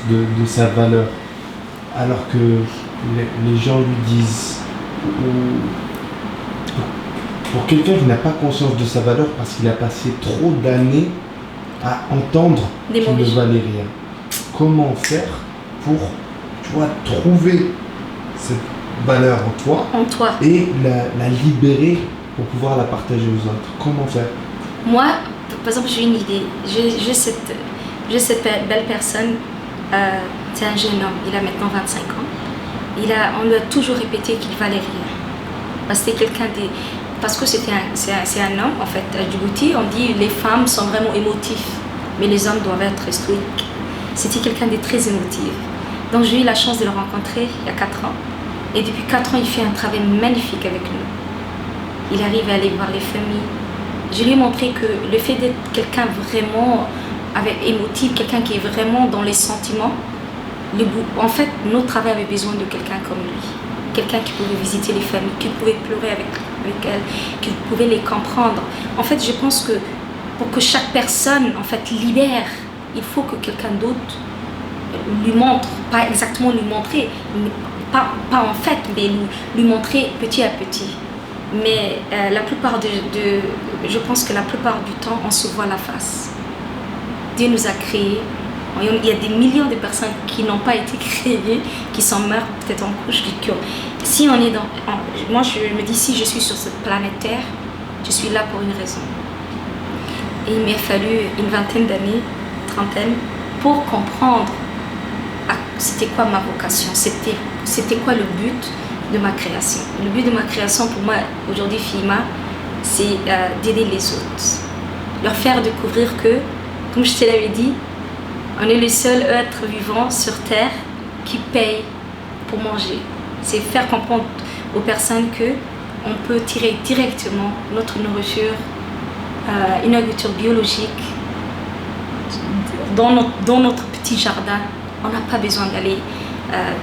de sa valeur, alors que les gens lui disent, pour quelqu'un qui n'a pas conscience de sa valeur parce qu'il a passé trop d'années à entendre qu'il ne valait rien, comment faire pour, tu vois, trouver cette valeur en toi et la libérer pour pouvoir la partager aux autres? Comment faire? Moi, par exemple, j'ai une idée. J'ai cette belle personne. C'est un jeune homme. Il a maintenant 25 ans. On lui a toujours répété qu'il valait rien. Parce que c'est un homme, en fait. À Djibouti, on dit que les femmes sont vraiment émotives, mais les hommes doivent être stoïques. C'était quelqu'un de très émotif. Donc j'ai eu la chance de le rencontrer il y a 4 ans. Et depuis 4 ans, il fait un travail magnifique avec nous. Il arrive à aller voir les familles. Je lui ai montré que le fait d'être quelqu'un vraiment émotif, quelqu'un qui est vraiment dans les sentiments, en fait, notre travail avait besoin de quelqu'un comme lui. Quelqu'un qui pouvait visiter les familles, qui pouvait pleurer avec elles, qui pouvait les comprendre. En fait, je pense que pour que chaque personne, en fait, libère, il faut que quelqu'un d'autre lui montre, pas exactement lui montrer, pas en fait, mais lui montrer petit à petit. Mais je pense que la plupart du temps, on se voit la face. Dieu nous a créés. Il y a des millions de personnes qui n'ont pas été créées, qui sont mortes peut-être en couche du cœur. Si on est moi, je me dis, si je suis sur cette planète Terre, je suis là pour une raison. Et il m'a fallu une vingtaine d'années, trentaine, pour comprendre c'était quoi ma vocation, c'était quoi le but de ma création. Le but de ma création, pour moi, aujourd'hui, FIMA, c'est d'aider les autres. Leur faire découvrir que, comme je te l'avais dit, on est le seul être vivant sur Terre qui paye pour manger. C'est faire comprendre aux personnes qu'on peut tirer directement notre nourriture, une nourriture biologique, dans notre petit jardin. On n'a pas besoin d'aller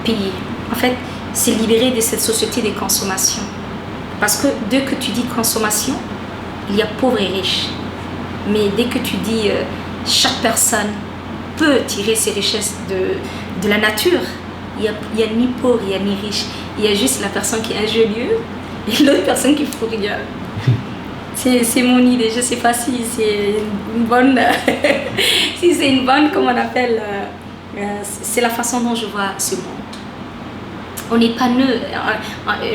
payer. En fait, c'est libérer de cette société de consommation. Parce que dès que tu dis consommation, il y a pauvres et riches. Mais dès que tu dis chaque personne peut tirer ses richesses de la nature, il n'y a ni pauvre, il n'y a ni riche. Il y a juste la personne qui est ingénieuse et l'autre personne qui ne fout rien. C'est mon idée. Je ne sais pas si c'est une bonne... si c'est une bonne, comment on appelle... c'est la façon dont je vois ce monde. On n'est pas né,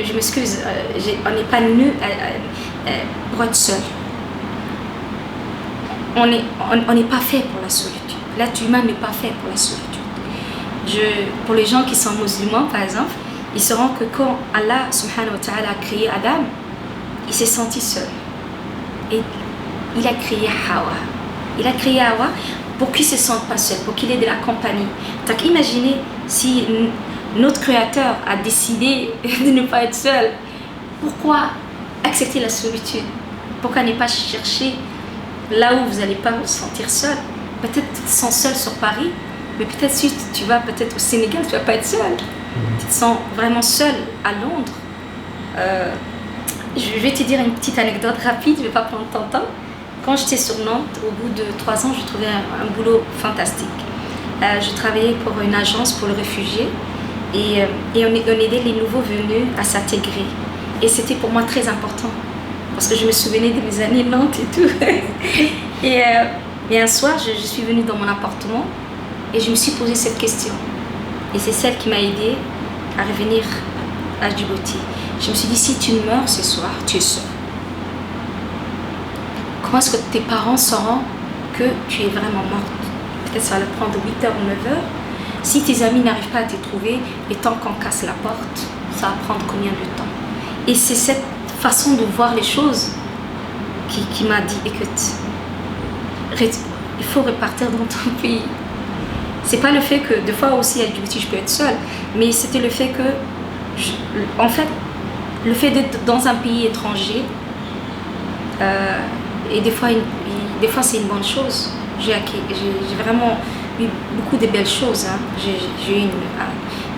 je m'excuse, on n'est pas né pour être seul. On n'est pas fait pour la solitude. L'être humain n'est pas fait pour la solitude. Pour les gens qui sont musulmans, par exemple, ils sauront que quand Allah subhanahu wa ta'ala a créé Adam, il s'est senti seul. Et il a créé Hawa. Il a créé Hawa pour qu'il ne se sente pas seul, pour qu'il ait de la compagnie. Donc imaginez si notre Créateur a décidé de ne pas être seul. Pourquoi accepter la solitude? Pourquoi ne pas chercher là où vous n'allez pas vous sentir seul? Peut-être tu te sens seul sur Paris, mais peut-être si tu vas peut-être au Sénégal, tu ne vas pas être seul. Tu te sens vraiment seul à Londres. Je vais te dire une petite anecdote rapide, je ne vais pas prendre ton temps. Quand j'étais sur Nantes, au bout de 3 ans, j'ai trouvé un boulot fantastique. Je travaillais pour une agence pour les réfugiés et on aidait les nouveaux venus à s'intégrer. Et c'était pour moi très important parce que je me souvenais de mes années Nantes et tout. et un soir, je suis venue dans mon appartement et je me suis posé cette question. Et c'est celle qui m'a aidée à revenir à Djibouti. Je me suis dit, si tu meurs ce soir, tu es seule. Comment est-ce que tes parents sauront que tu es vraiment morte? Peut-être ça va leur prendre 8h ou 9h. Si tes amis n'arrivent pas à te trouver, et tant qu'on casse la porte, ça va prendre combien de temps? Et c'est cette façon de voir les choses qui m'a dit, écoute, il faut repartir dans ton pays. C'est pas le fait que, des fois aussi à Djibouti, je peux être seule, mais c'était le fait que, en fait, le fait d'être dans un pays étranger, et des fois c'est une bonne chose. J'ai vraiment eu beaucoup de belles choses. Hein. J'ai eu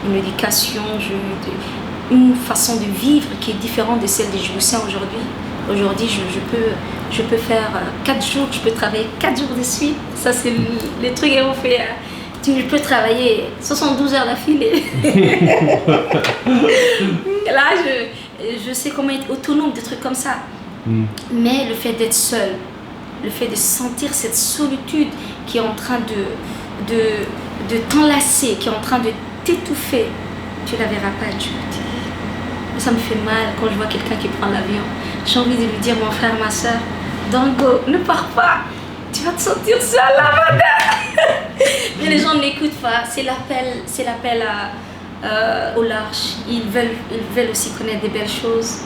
une éducation, j'ai eu une façon de vivre qui est différente de celle des Djiboutiens aujourd'hui. Aujourd'hui, je peux faire 4 jours, je peux travailler 4 jours de suite. Ça, c'est les trucs qu'on fait Tu peux travailler 72 heures d'affilée. Là, je sais comment être autonome, des trucs comme ça. Mais le fait d'être seul, le fait de sentir cette solitude qui est en train de t'enlacer, qui est en train de t'étouffer, tu ne la verras pas à Djibouti. Ça me fait mal quand je vois quelqu'un qui prend l'avion. J'ai envie de lui dire, mon frère, ma soeur, Dango, ne pars pas. Tu vas te sentir seul là-bas. Mais les gens n'écoutent pas. C'est l'appel au large. Ils veulent aussi connaître des belles choses.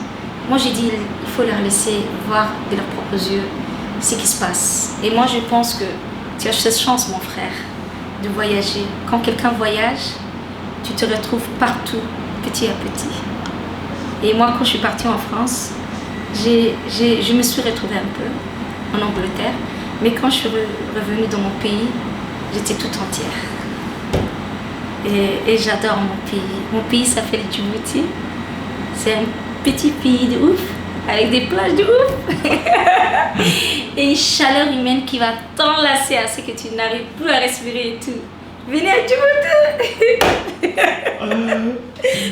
Moi, j'ai dit, il faut leur laisser voir de leurs propres yeux ce qui se passe. Et moi, je pense que tu as cette chance, mon frère, de voyager. Quand quelqu'un voyage, tu te retrouves partout, petit à petit. Et moi, quand je suis partie en France, je me suis retrouvée un peu en Angleterre. Mais quand je suis revenue dans mon pays, j'étais toute entière. Et j'adore mon pays. Mon pays s'appelle Djibouti. C'est un petit pays de ouf, avec des plages de ouf. Et une chaleur humaine qui va t'enlacer à ce que tu n'arrives plus à respirer et tout. Venez à Djibouti.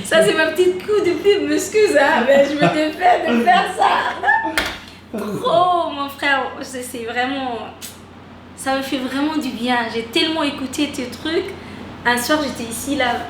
Ça, c'est ma petite coup de pub, m'excuse, hein, mais je me défais de faire ça. Trop, mon frère, c'est vraiment... Ça me fait vraiment du bien. J'ai tellement écouté tes trucs. Un soir, j'étais ici, là,